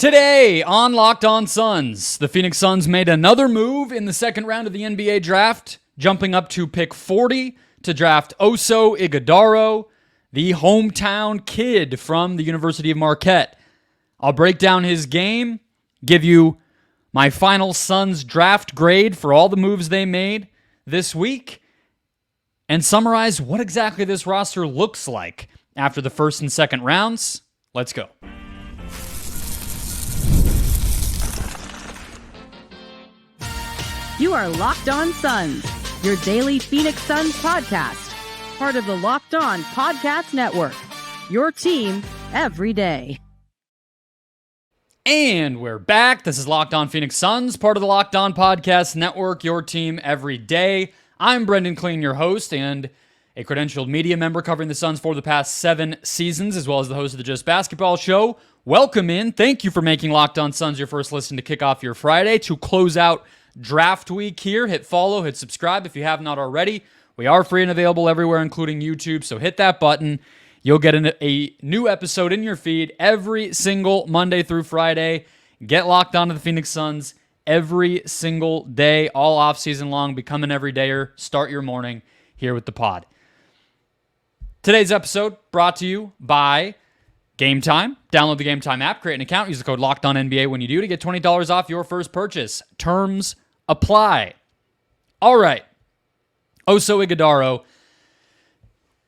Today on Locked On Suns, the Phoenix Suns made another move in the second round of the NBA draft, jumping up to pick 40 to draft Oso Ighodaro, the hometown kid from the University of Marquette. I'll break down his game, give you my final Suns draft grade for all the moves they made this week, and summarize what exactly this roster looks like after the first and second rounds. Let's go. You are Locked On Suns, your daily Phoenix Suns podcast, part of the Locked On Podcast Network, your team every day. And we're back. This is Locked On Phoenix Suns, part of the Locked On Podcast Network, your team every day. I'm Brendon Kleen, your host, and a credentialed media member covering the Suns for the past 7 seasons, as well as the host of the Just Basketball Show. Welcome in. Thank you for making Locked On Suns your first listen to kick off your Friday to close out draft week here. Hit follow, hit subscribe if you have not already. We are free and available everywhere, including YouTube, so hit that button. You'll get a new episode in your feed every single Monday through Friday. Get locked onto the Phoenix Suns every single day, all offseason long. Become an everydayer. Start your morning here with the pod. Today's episode brought to you by Gametime. Download the Gametime app, create an account, use the code LOCKEDONNBA when you do to get $20 off your first purchase. Terms apply. All right. Oso Ighodaro.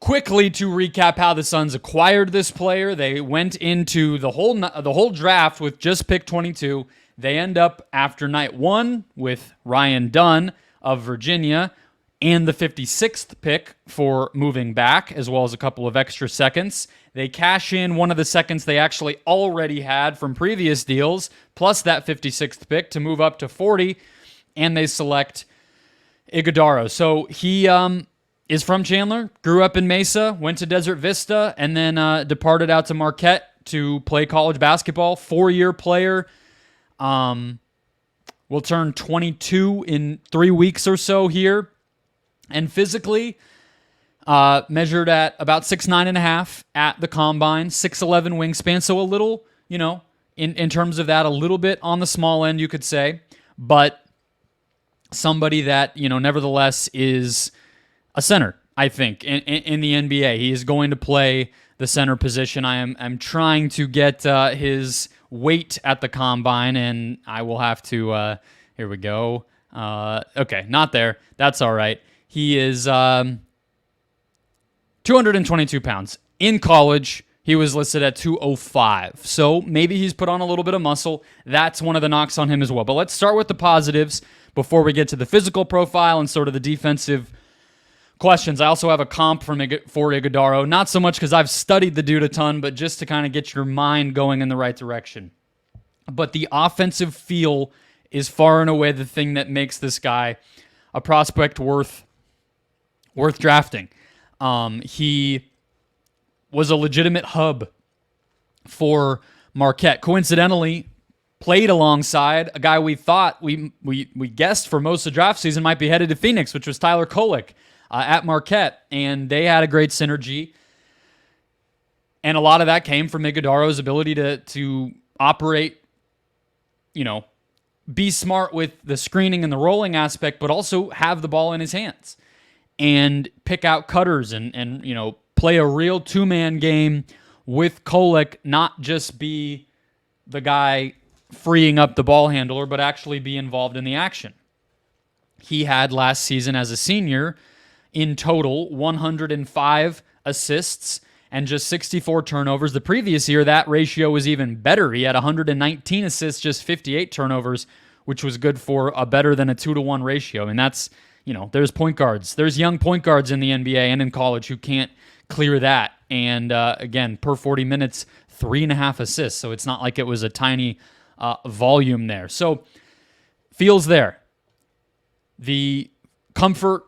Quickly to recap how the Suns acquired this player, they went into the whole draft with just pick 22. They end up after night 1 with Ryan Dunn of Virginia and the 56th pick for moving back, as well as a couple of extra seconds. They cash in one of the seconds they actually already had from previous deals, plus that 56th pick to move up to 40, and they select Ighodaro. So he is from Chandler, grew up in Mesa, went to Desert Vista, and then departed out to Marquette to play college basketball. 4-year player. Will turn 22 in 3 weeks or so here. And physically, measured at about 6'9.5" at the combine, 6'11" wingspan. So a little, in terms of that, a little bit on the small end, you could say. But somebody that, nevertheless is a center, I think, in the NBA. He is going to play the center position. I'm trying to get his weight at the combine, and I will have to, here we go. Okay, not there. That's all right. He is 222 pounds. In college, he was listed at 205. So maybe he's put on a little bit of muscle. That's one of the knocks on him as well. But let's start with the positives before we get to the physical profile and sort of the defensive questions. I also have a comp for Ighodaro. Not so much because I've studied the dude a ton, but just to kind of get your mind going in the right direction. But the offensive feel is far and away the thing that makes this guy a prospect worth drafting. He was a legitimate hub for Marquette. Coincidentally, played alongside a guy we thought, we guessed for most of the draft season might be headed to Phoenix, which was Tyler Kolek at Marquette. And they had a great synergy. And a lot of that came from Ighodaro's ability to operate, be smart with the screening and the rolling aspect, but also have the ball in his hands and pick out cutters and play a real two-man game with Kolek, not just be the guy freeing up the ball handler, but actually be involved in the action. He had last season as a senior in total 105 assists and just 64 turnovers. The previous year, that ratio was even better. He had 119 assists, just 58 turnovers, which was good for a better than a 2-to-1 ratio. And that's, there's point guards. There's young point guards in the NBA and in college who can't clear that. And again, per 40 minutes, 3.5 assists. So it's not like it was a tiny volume there. So feels there. The comfort,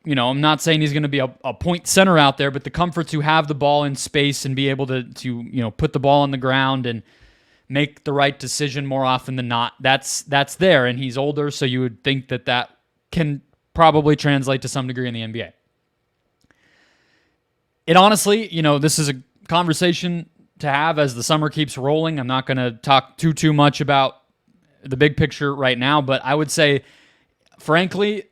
I'm not saying he's going to be a point center out there, but the comfort to have the ball in space and be able to put the ball on the ground and make the right decision more often than not, that's there. And he's older, so you would think that can probably translate to some degree in the NBA. It honestly, this is a conversation to have as the summer keeps rolling. I'm not going to talk too much about the big picture right now, but I would say, frankly,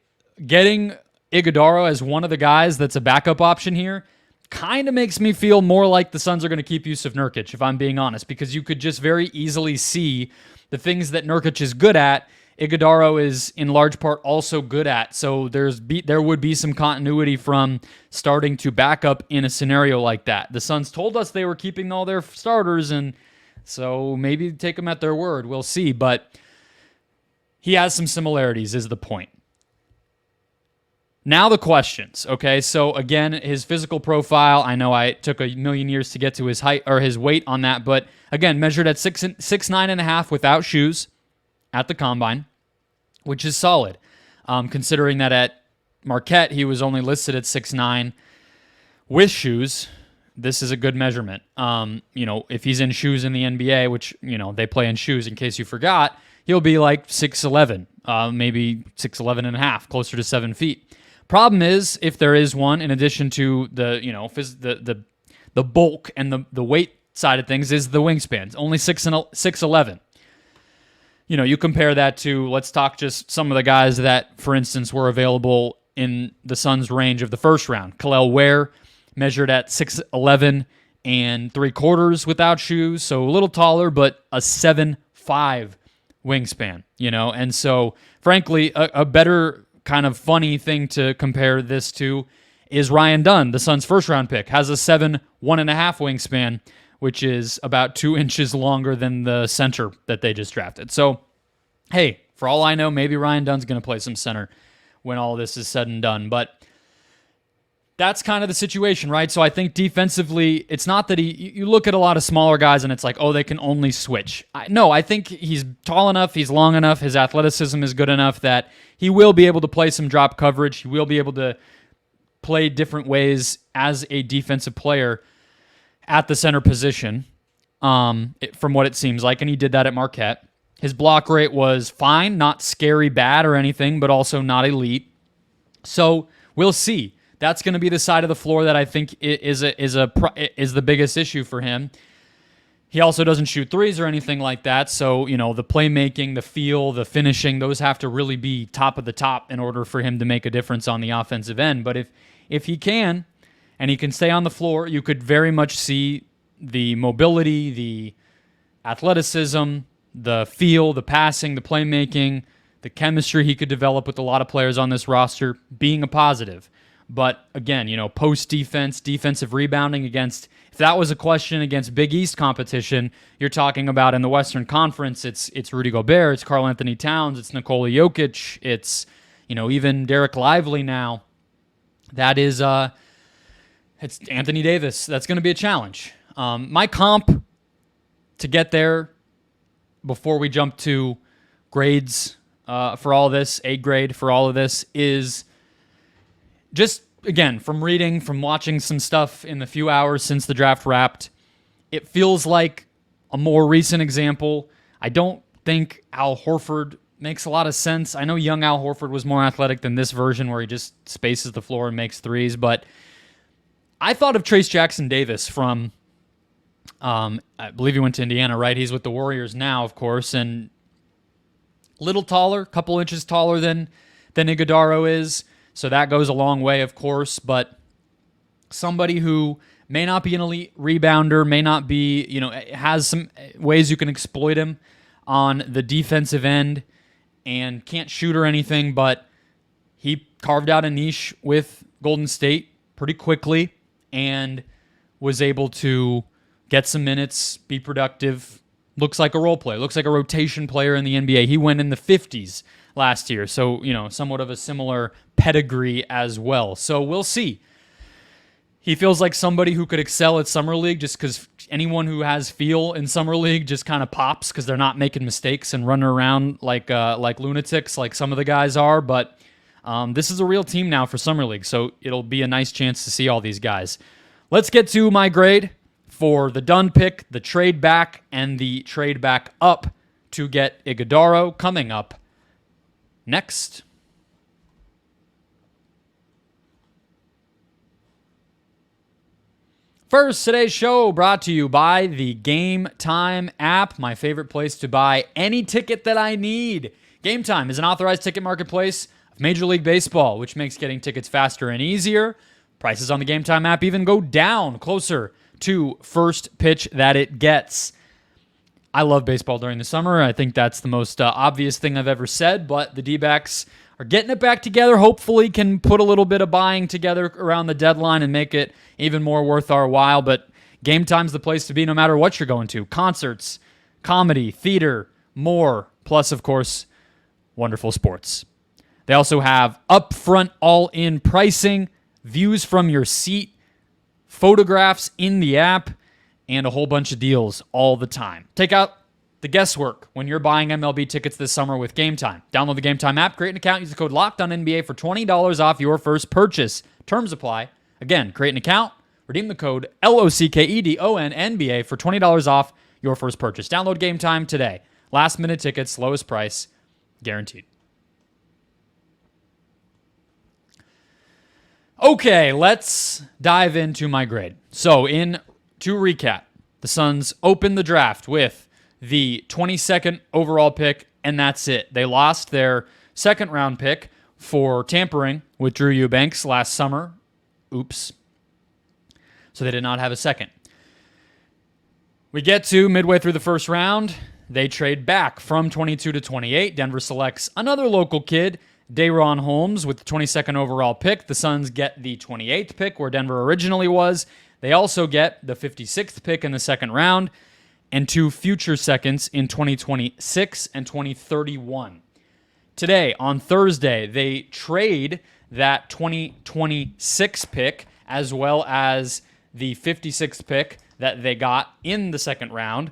getting Ighodaro as one of the guys that's a backup option here kind of makes me feel more like the Suns are going to keep Jusuf Nurkic, if I'm being honest, because you could just very easily see the things that Nurkic is good at, Ighodaro is in large part also good at. So there would be some continuity from starting to back up in a scenario like that. The Suns told us they were keeping all their starters, and so maybe take them at their word. We'll see, but he has some similarities is the point. Now the questions, okay? So again, his physical profile, I know I took a million years to get to his height or his weight on that, but again, measured at 6'9.5" without shoes at the combine, which is solid. Considering that at Marquette, he was only listed at 6'9" with shoes. This is a good measurement. If he's in shoes in the NBA, which, they play in shoes in case you forgot, he'll be like 6'11", maybe 6'11 and a half, closer to 7 feet. Problem is, if there is one, in addition to the bulk and the weight side of things, is the wingspan. It's only 6'11". You compare that to, let's talk just some of the guys that, for instance, were available in the Suns' range of the first round. Kel'el Ware measured at 6'11 and 3/4 without shoes, so a little taller, but a 7'5 wingspan, And so, frankly, a better kind of funny thing to compare this to is Ryan Dunn, the Suns' first-round pick, has a 7'1.5" wingspan, which is about 2 inches longer than the center that they just drafted. So, hey, for all I know, maybe Ryan Dunn's going to play some center when all this is said and done. But that's kind of the situation, right? So I think defensively, it's not that you look at a lot of smaller guys and it's like, oh, they can only switch. No, I think he's tall enough, he's long enough, his athleticism is good enough that he will be able to play some drop coverage. He will be able to play different ways as a defensive player at the center position, from what it seems like, and he did that at Marquette. His block rate was fine, not scary bad or anything, but also not elite. So we'll see. That's going to be the side of the floor that I think is the biggest issue for him. He also doesn't shoot threes or anything like that, so the playmaking, the feel, the finishing, those have to really be top of the top in order for him to make a difference on the offensive end. But if he can, and he can stay on the floor, you could very much see the mobility, the athleticism, the feel, the passing, the playmaking, the chemistry he could develop with a lot of players on this roster being a positive. But again, post defense, defensive rebounding against, if that was a question against Big East competition, you're talking about in the Western Conference, it's Rudy Gobert, it's Karl Anthony Towns, it's Nikola Jokic, it's, even Derek Lively now. That is, it's Anthony Davis. That's going to be a challenge. My comp to get there before we jump to grades for all this, A grade for all of this, is just, again, from reading, from watching some stuff in the few hours since the draft wrapped, it feels like a more recent example. I don't think Al Horford makes a lot of sense. I know young Al Horford was more athletic than this version where he just spaces the floor and makes threes, but I thought of Trace Jackson Davis from, I believe he went to Indiana, right? He's with the Warriors now, of course, and a little taller, couple inches taller than Ighodaro is. So that goes a long way, of course, but somebody who may not be an elite rebounder, may not be, has some ways you can exploit him on the defensive end and can't shoot or anything, but he carved out a niche with Golden State pretty quickly and was able to get some minutes, be productive, looks like a role player, looks like a rotation player in the NBA. He went in the 50s last year, so, somewhat of a similar pedigree as well. So we'll see. He feels like somebody who could excel at Summer League just because anyone who has feel in Summer League just kind of pops because they're not making mistakes and running around like lunatics like some of the guys are. But this is a real team now for Summer League, so it'll be a nice chance to see all these guys. Let's get to my grade for the Dunn pick, the trade back, and the trade back up to get Ighodaro coming up next. First, today's show brought to you by the Gametime app, my favorite place to buy any ticket that I need. Gametime is an authorized ticket marketplace of Major League Baseball, which makes getting tickets faster and easier. Prices on the Gametime app even go down closer to first pitch that it gets. I love baseball during the summer. I think that's the most obvious thing I've ever said, but the D-backs are getting it back together. Hopefully can put a little bit of buying together around the deadline and make it even more worth our while. But Gametime's the place to be no matter what you're going to. Concerts, comedy, theater, more. Plus, of course, wonderful sports. They also have upfront all-in pricing, views from your seat, photographs in the app, and a whole bunch of deals all the time. Take out the guesswork when you're buying MLB tickets this summer with Gametime. Download the Gametime app, create an account, use the code LOCKEDONNBA for $20 off your first purchase. Terms apply. Again, create an account, redeem the code LOCKEDONNBA for $20 off your first purchase. Download Gametime today. Last minute tickets, lowest price, guaranteed. Okay, let's dive into my grade. So, to recap, the Suns opened the draft with the 22nd overall pick, and that's it. They lost their second round pick for tampering with Drew Eubanks last summer. Oops. So they did not have a second. We get to midway through the first round. They trade back from 22 to 28. Denver selects another local kid, Day'Ron Holmes, with the 22nd overall pick. The Suns get the 28th pick where Denver originally was. They also get the 56th pick in the second round and 2 future seconds in 2026 and 2031. Today, on Thursday, they trade that 2026 pick as well as the 56th pick that they got in the second round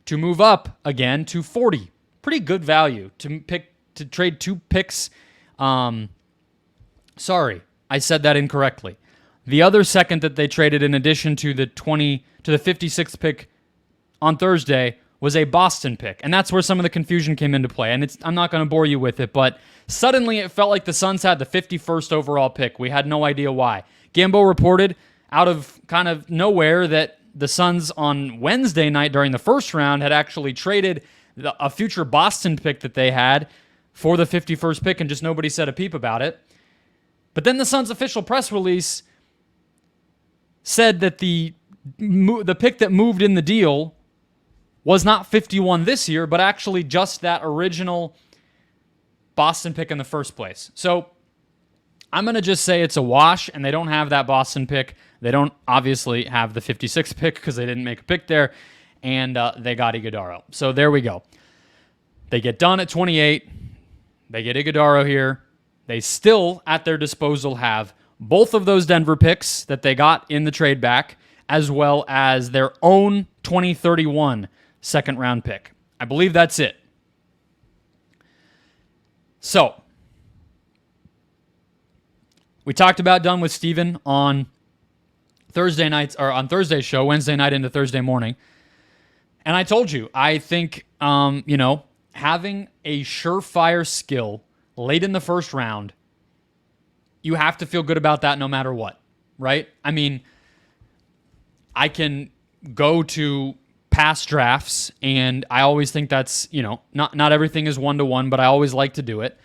to move up again to 40. Pretty good value to trade 2 picks. Sorry, I said that incorrectly. The other second that they traded in addition to the 56th pick on Thursday was a Boston pick. And that's where some of the confusion came into play. And I'm not going to bore you with it, but suddenly it felt like the Suns had the 51st overall pick. We had no idea why. Gambo reported out of kind of nowhere that the Suns on Wednesday night during the first round had actually traded a future Boston pick that they had for the 51st pick, and just nobody said a peep about it. But then the Suns' official press release said that the pick that moved in the deal was not 51 this year, but actually just that original Boston pick in the first place. So I'm going to just say it's a wash, and they don't have that Boston pick. They don't obviously have the 56th pick because they didn't make a pick there, and they got Ighodaro. So there we go. They get done at 28. They get Ighodaro here. They still, at their disposal, have both of those Denver picks that they got in the trade back, as well as their own 2031 second-round pick. I believe that's it. So, we talked about Dunn with Steven on Thursday's show, Wednesday night into Thursday morning. And I told you, I think, having a surefire skill late in the first round, you have to feel good about that no matter what, right? I mean, I can go to past drafts, and I always think that's, not everything is one-to-one, but I always like to do it.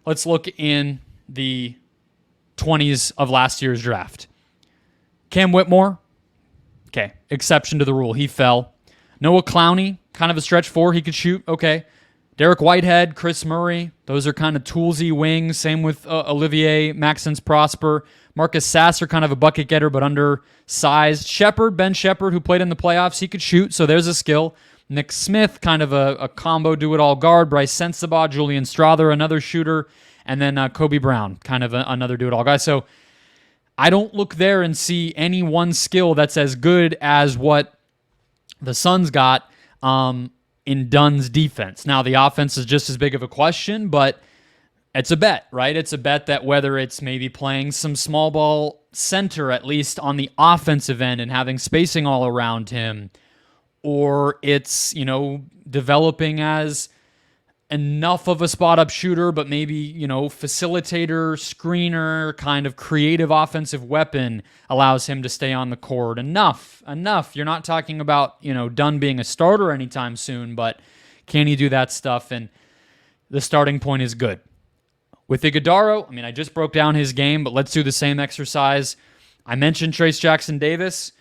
Let's look in the 20s of last year's draft. Cam Whitmore, okay, exception to the rule. He fell. Noah Clowney, kind of a stretch 4. He could shoot, okay. Derek Whitehead, Chris Murray, those are kind of toolsy wings. Same with Olivier Maxence Prosper. Marcus Sasser, kind of a bucket getter, but undersized. Ben Shepherd, who played in the playoffs, he could shoot, so there's a skill. Nick Smith, kind of a combo do-it-all guard. Bryce Sensabaugh, Julian Strother, another shooter. And then Kobe Brown, kind of another do-it-all guy. So I don't look there and see any one skill that's as good as what the Suns got in Dunn's defense. Now, the offense is just as big of a question, but it's a bet, right? It's a bet that whether it's maybe playing some small ball center, at least on the offensive end, and having spacing all around him, or it's, developing as enough of a spot-up shooter, but maybe, facilitator, screener, kind of creative offensive weapon allows him to stay on the court. Enough. You're not talking about, Dunn being a starter anytime soon, but can he do that stuff? And the starting point is good. With Ighodaro, I just broke down his game, but let's do the same exercise. I mentioned Trace Jackson-Davis.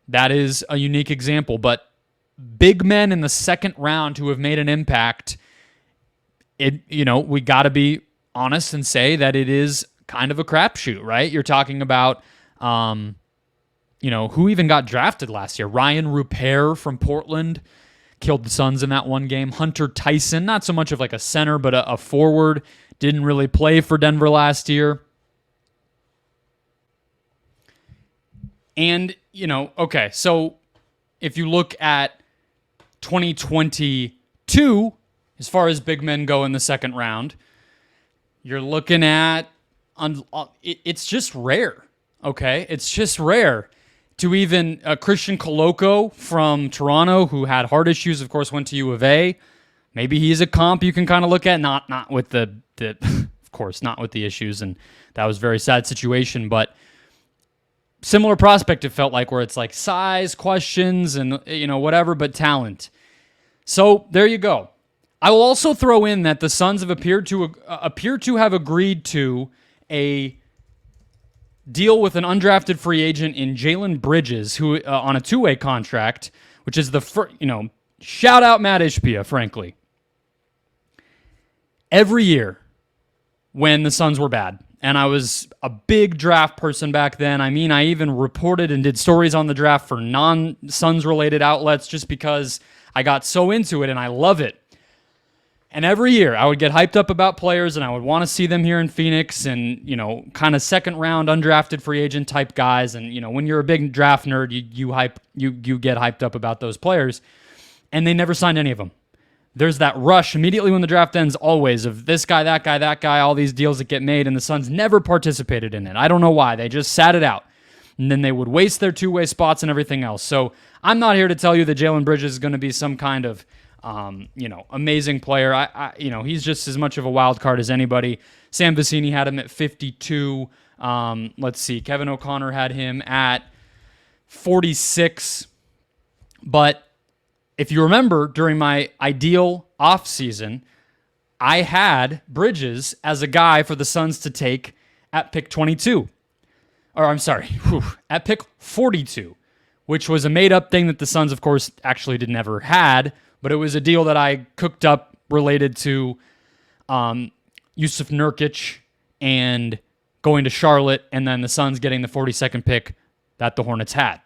That is a unique example, but big men in the second round who have made an impact, we got to be honest and say that it is kind of a crapshoot, right? You're talking about, who even got drafted last year? Ryan Rupert from Portland killed the Suns in that one game. Hunter Tyson, not so much of like a center, but a forward, didn't really play for Denver last year. And, okay, so if you look at 2022, as far as big men go in the second round, you're looking at, it's just rare, okay? It's just rare to even Christian Koloko from Toronto, who had heart issues, of course, went to U of A. Maybe he's a comp you can kind of look at, not with the of course, not with the issues, and that was a very sad situation, but similar prospect, it felt like, where it's like size questions and, whatever, but talent. So there you go. I will also throw in that the Suns have appear to have agreed to a deal with an undrafted free agent in Jalen Bridges, who on a two-way contract, which is the first, shout out Matt Ishbia, frankly. Every year when the Suns were bad, and I was a big draft person back then. I even reported and did stories on the draft for non-Suns related outlets just because I got so into it and I love it. And every year I would get hyped up about players and I would want to see them here in Phoenix and, kind of second round undrafted free agent type guys. And, when you're a big draft nerd, you get hyped up about those players. And they never signed any of them. There's that rush immediately when the draft ends, always, of this guy, that guy, all these deals that get made, and the Suns never participated in it. I don't know why. They just sat it out. And then they would waste their two-way spots and everything else. So I'm not here to tell you that Jalen Bridges is going to be some kind of, amazing player. He's just as much of a wild card as anybody. Sam Vecini had him at 52. Let's see. Kevin O'Connor had him at 46. But if you remember, during my ideal offseason, I had Bridges as a guy for the Suns to take at pick 22. Or I'm sorry, at pick 42, which was a made-up thing that the Suns, of course, actually never had, but it was a deal that I cooked up related to Yusuf Nurkic and going to Charlotte, and then the Suns getting the 42nd pick that the Hornets had.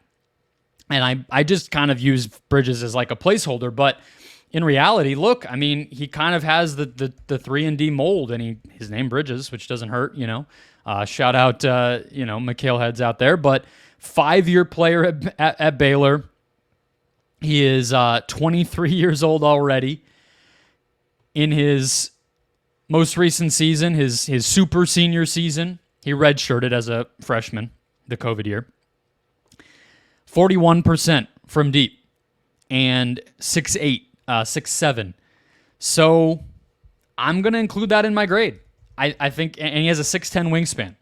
And I just kind of used Bridges as like a placeholder, but in reality, look, he kind of has the 3-and-D mold, and his name Bridges, which doesn't hurt, shout out, McHale heads out there, but 5-year player at Baylor. He is 23 years old already. In his most recent season, his super senior season, he redshirted as a freshman, the COVID year. 41% from deep and 6'8", 6'7". So I'm going to include that in my grade. I think, and he has a 6'10" wingspan.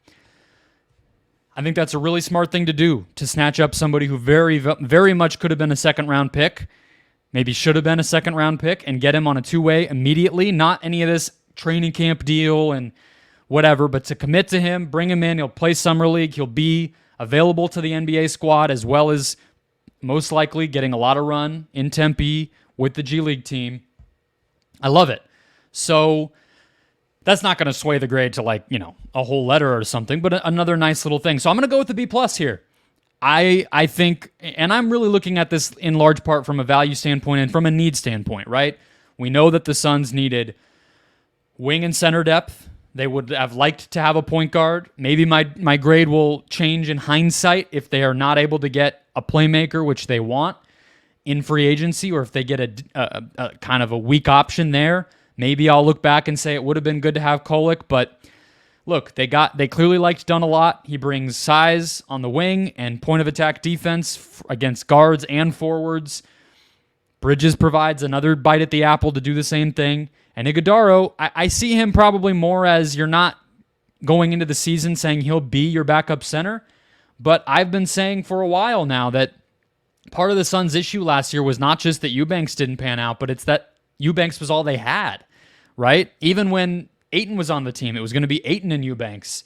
I think that's a really smart thing to do, to snatch up somebody who very, very much could have been a second-round pick, maybe should have been a second-round pick, and get him on a two-way immediately. Not any of this training camp deal and whatever, but to commit to him, bring him in. He'll play Summer League. He'll be available to the NBA squad, as well as most likely getting a lot of run in Tempe with the G League team. I love it. So that's not going to sway the grade to a whole letter or something, but another nice little thing. So I'm going to go with the B+ here. I think, and I'm really looking at this in large part from a value standpoint and from a need standpoint, right? We know that the Suns needed wing and center depth. They would have liked to have a point guard. Maybe my grade will change in hindsight if they are not able to get a playmaker, which they want in free agency, or if they get a kind of a weak option there. Maybe I'll look back and say it would have been good to have Kolek, but look, they clearly liked Dunn a lot. He brings size on the wing and point of attack defense against guards and forwards. Bridges provides another bite at the apple to do the same thing. And Ighodaro, I see him probably more as you're not going into the season saying he'll be your backup center. But I've been saying for a while now that part of the Suns' issue last year was not just that Eubanks didn't pan out, but it's that Eubanks was all they had, right? Even when Ayton was on the team, it was going to be Ayton and Eubanks.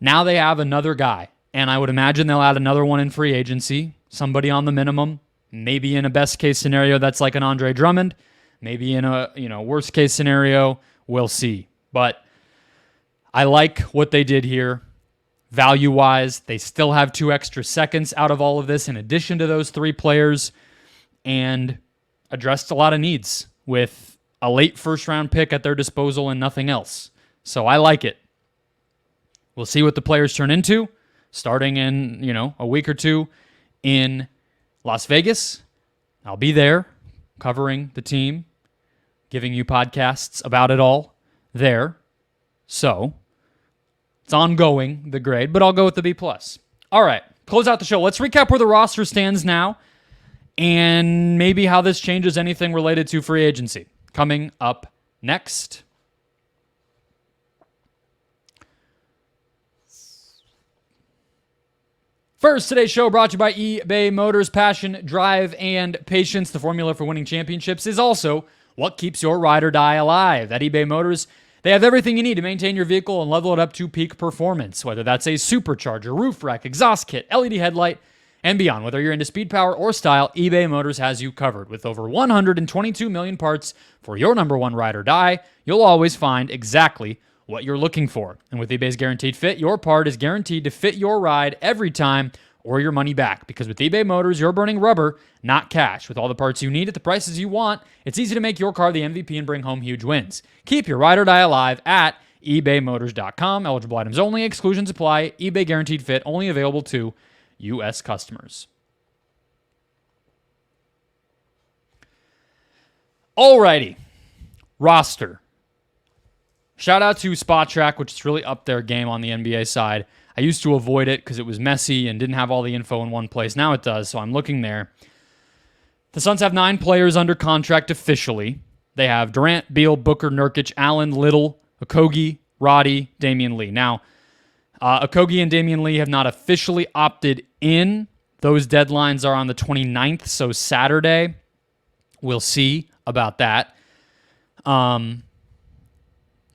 Now they have another guy, and I would imagine they'll add another one in free agency, somebody on the minimum, maybe in a best-case scenario that's like an Andre Drummond, maybe in a worst-case scenario, we'll see. But I like what they did here. Value-wise, they still have 2 extra seconds out of all of this in addition to those 3 players, and addressed a lot of needs with a late first-round pick at their disposal and nothing else. So I like it. We'll see what the players turn into starting in, a week or 2 in Las Vegas. I'll be there covering the team, giving you podcasts about it all there. So it's ongoing, the grade, but I'll go with the B+. All right, close out the show. Let's recap where the roster stands now and maybe how this changes anything related to free agency. Coming up next. First, today's show brought to you by eBay Motors. Passion, drive, and patience. The formula for winning championships is also what keeps your ride or die alive. At eBay Motors, they have everything you need to maintain your vehicle and level it up to peak performance, whether that's a supercharger, roof rack, exhaust kit, LED headlight, and beyond. Whether you're into speed, power, or style, eBay Motors has you covered. With over 122 million parts for your number one ride or die, you'll always find exactly what you're looking for. And with eBay's Guaranteed Fit, your part is guaranteed to fit your ride every time or your money back. Because with eBay Motors, you're burning rubber, not cash. With all the parts you need at the prices you want, it's easy to make your car the MVP and bring home huge wins. Keep your ride or die alive at ebaymotors.com. Eligible items only. Exclusions apply. eBay Guaranteed Fit only available to U.S. customers. Alrighty. Roster. Shout out to Spot Track, which is really up their game on the NBA side. I used to avoid it because it was messy and didn't have all the info in one place. Now it does, so I'm looking there. The Suns have 9 players under contract officially. They have Durant, Beal, Booker, Nurkic, Allen, Little, Okogie, Roddy, Damian Lee. Now, Okogie and Damian Lee have not officially opted in. Those deadlines are on the 29th, so Saturday. We'll see about that.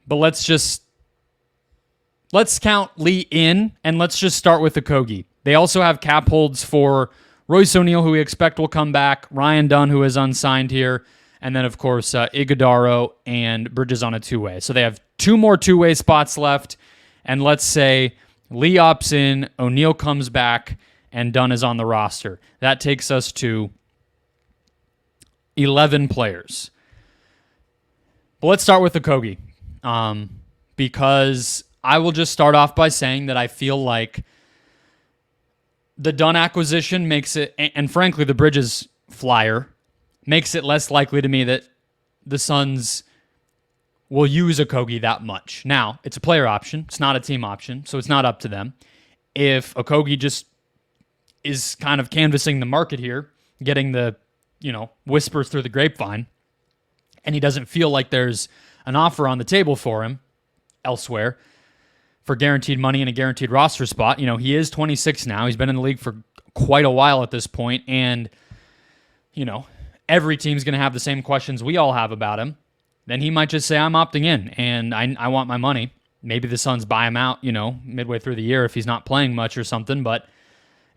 But let's count Lee in, and let's just start with Okogie. They also have cap holds for Royce O'Neal, who we expect will come back, Ryan Dunn, who is unsigned here, and then, of course, Ighodaro and Bridges on a 2-way. So they have 2 more 2-way spots left, and let's say Lee opts in, O'Neal comes back, and Dunn is on the roster. That takes us to 11 players. But let's start with Okogie. Because I will just start off by saying that I feel like the Dunn acquisition makes it, and frankly the Bridges flyer, makes it less likely to me that the Suns will use Okogie that much. Now, it's a player option. It's not a team option, so it's not up to them. If Okogie just is kind of canvassing the market here, getting the, whispers through the grapevine, and he doesn't feel like there's an offer on the table for him elsewhere for guaranteed money and a guaranteed roster spot. He is 26 now. He's been in the league for quite a while at this point, and, every team's going to have the same questions we all have about him. Then he might just say, I'm opting in, and I want my money. Maybe the Suns buy him out, midway through the year if he's not playing much or something, but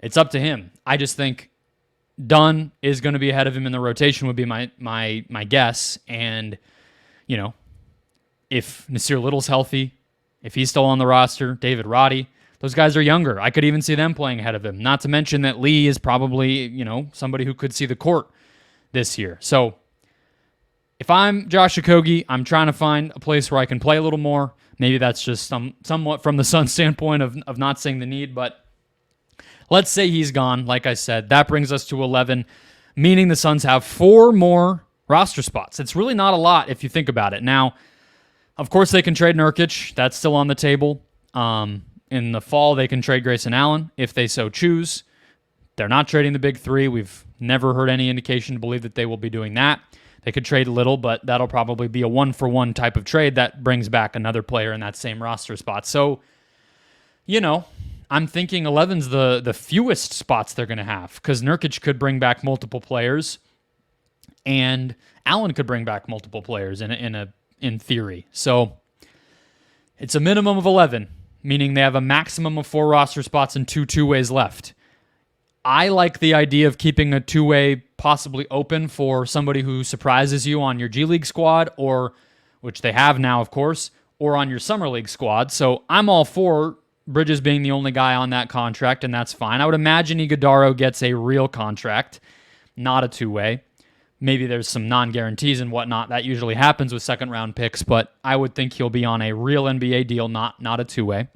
it's up to him. I just think Dunn is going to be ahead of him in the rotation would be my guess, and, if Nasir Little's healthy, if he's still on the roster, David Roddy, those guys are younger. I could even see them playing ahead of him. Not to mention that Lee is probably, somebody who could see the court this year. So if I'm Josh Okogie, I'm trying to find a place where I can play a little more. Maybe that's just somewhat from the Suns' standpoint of not seeing the need, but let's say he's gone. Like I said, that brings us to 11, meaning the Suns have 4 more roster spots. It's really not a lot if you think about it. Now, of course, they can trade Nurkic. That's still on the table. In the fall, they can trade Grayson Allen if they so choose. They're not trading the big three. We've never heard any indication to believe that they will be doing that. They could trade a little, but that'll probably be a one-for-one type of trade that brings back another player in that same roster spot. So, I'm thinking 11's the fewest spots they're going to have, because Nurkic could bring back multiple players, and Allen could bring back multiple players in theory. So it's a minimum of 11, meaning they have a maximum of 4 roster spots and 2 two-ways left. I like the idea of keeping a two-way possibly open for somebody who surprises you on your G League squad, or which they have now, of course, or on your Summer League squad. So I'm all for Bridges being the only guy on that contract, and that's fine. I would imagine Ighodaro gets a real contract, not a two-way. Maybe there's some non-guarantees and whatnot. That usually happens with second-round picks, but I would think he'll be on a real NBA deal, not a two-way.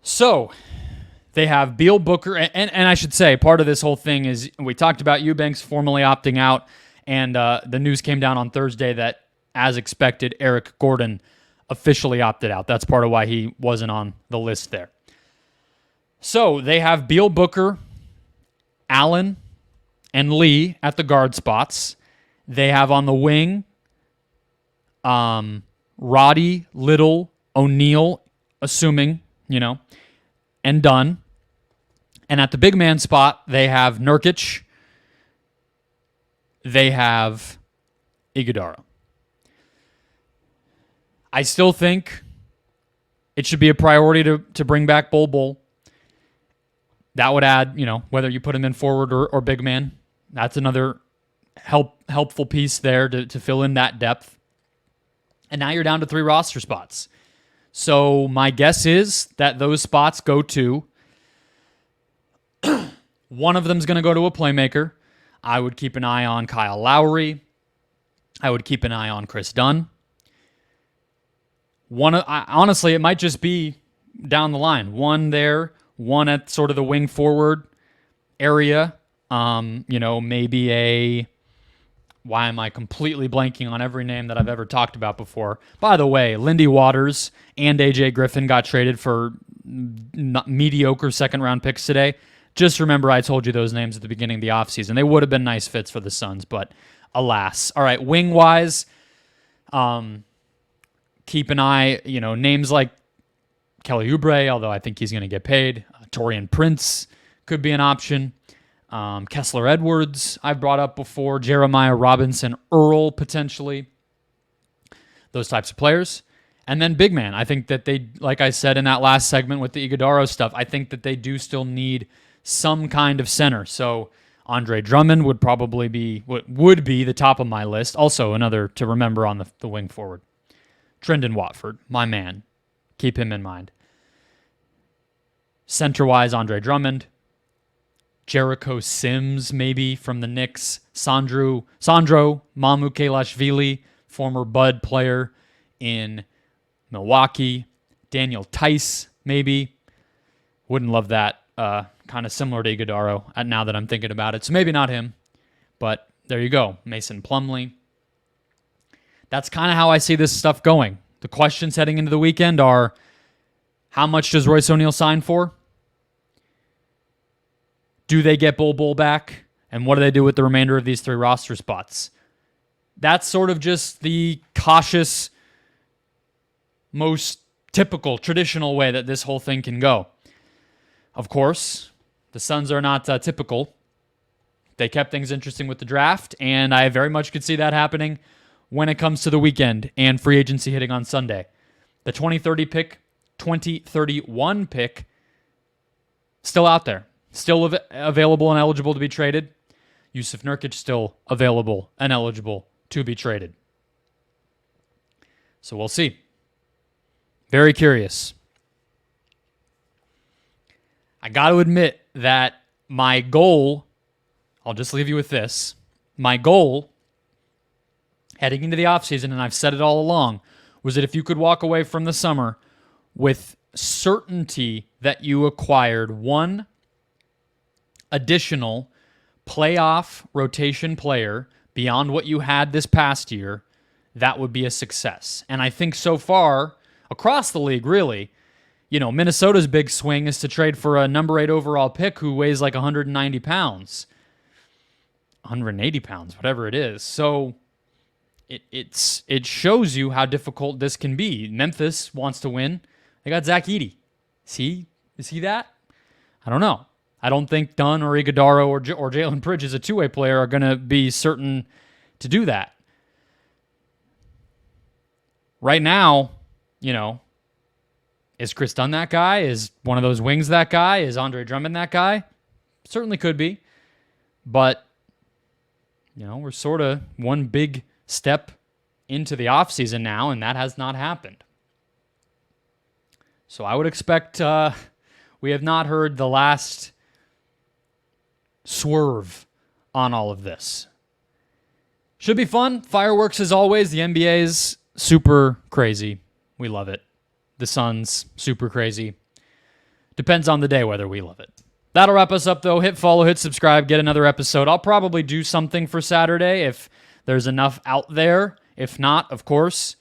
So they have Beal, Booker, and I should say, part of this whole thing is we talked about Eubanks formally opting out, and the news came down on Thursday that, as expected, Eric Gordon officially opted out. That's part of why he wasn't on the list there. So they have Beal, Booker, Allen, and Lee at the guard spots. They have on the wing Roddy, Little, O'Neal, assuming, and Dunn. And at the big man spot, they have Nurkic. They have Ighodaro. I still think it should be a priority to bring back Bol. That would add, whether you put him in forward or big man, that's another helpful piece there to fill in that depth. And now you're down to 3 roster spots. So my guess is that those spots go to one of them's going to go to a playmaker. I would keep an eye on Kyle Lowry. I would keep an eye on Chris Dunn. Honestly, it might just be down the line. One there, one at sort of the wing forward area. Maybe why am I completely blanking on every name that I've ever talked about before? By the way, Lindy Waters and AJ Griffin got traded for mediocre second-round picks today. Just remember I told you those names at the beginning of the offseason. They would have been nice fits for the Suns, but alas. All right, wing-wise, keep an eye, names like Kelly Oubre, although I think he's going to get paid. Taurean Prince could be an option. Kessler Edwards, I've brought up before. Jeremiah Robinson Earl, potentially. Those types of players. And then big man. I think that they, like I said in that last segment with the Ighodaro stuff, I think that they do still need some kind of center. So Andre Drummond would probably be the top of my list. Also another to remember on the wing forward. Trendon Watford, my man. Keep him in mind. Center-wise, Andre Drummond. Jericho Sims, maybe, from the Knicks. Sandro Mamukelashvili, former Bud player in Milwaukee. Daniel Tice, maybe. Wouldn't love that. Kind of similar to Ighodaro, now that I'm thinking about it. So maybe not him, but there you go. Mason Plumlee. That's kind of how I see this stuff going. The questions heading into the weekend are, how much does Royce O'Neal sign for? Do they get Bol back? And what do they do with the remainder of these 3 roster spots? That's sort of just the cautious, most typical, traditional way that this whole thing can go. Of course, the Suns are not typical. They kept things interesting with the draft, and I very much could see that happening when it comes to the weekend and free agency hitting on Sunday. The 2031 pick, still out there. Still available and eligible to be traded. Yusuf Nurkic still available and eligible to be traded. So we'll see. Very curious. I got to admit that my goal, I'll just leave you with this. My goal heading into the offseason, and I've said it all along, was that if you could walk away from the summer with certainty that you acquired one additional playoff rotation player beyond what you had this past year, that would be a success. And I think so far, across the league really, Minnesota's big swing is to trade for a number 8 overall pick who weighs like 190 pounds, 180 pounds, whatever it is. So it shows you how difficult this can be. Memphis wants to win. They got Zach Edey. Is he that? I don't know. I don't think Dunn or Ighodaro or Jalen Bridges, a two-way player, are going to be certain to do that. Right now, is Chris Dunn that guy? Is one of those wings that guy? Is Andre Drummond that guy? Certainly could be. But, we're sort of one big step into the offseason now, and that has not happened. So I would expect we have not heard the last swerve on all of this. Should be fun. Fireworks as always. The NBA is super crazy. We love it. The Suns, super crazy. Depends on the day whether we love it. That'll wrap us up, though. Hit follow, hit subscribe, get another episode. I'll probably do something for Saturday if there's enough out there. If not, of course,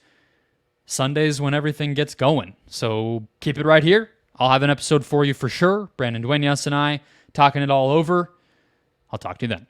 Sundays when everything gets going. So keep it right here. I'll have an episode for you for sure. Brandon Duenas and I talking it all over. I'll talk to you then.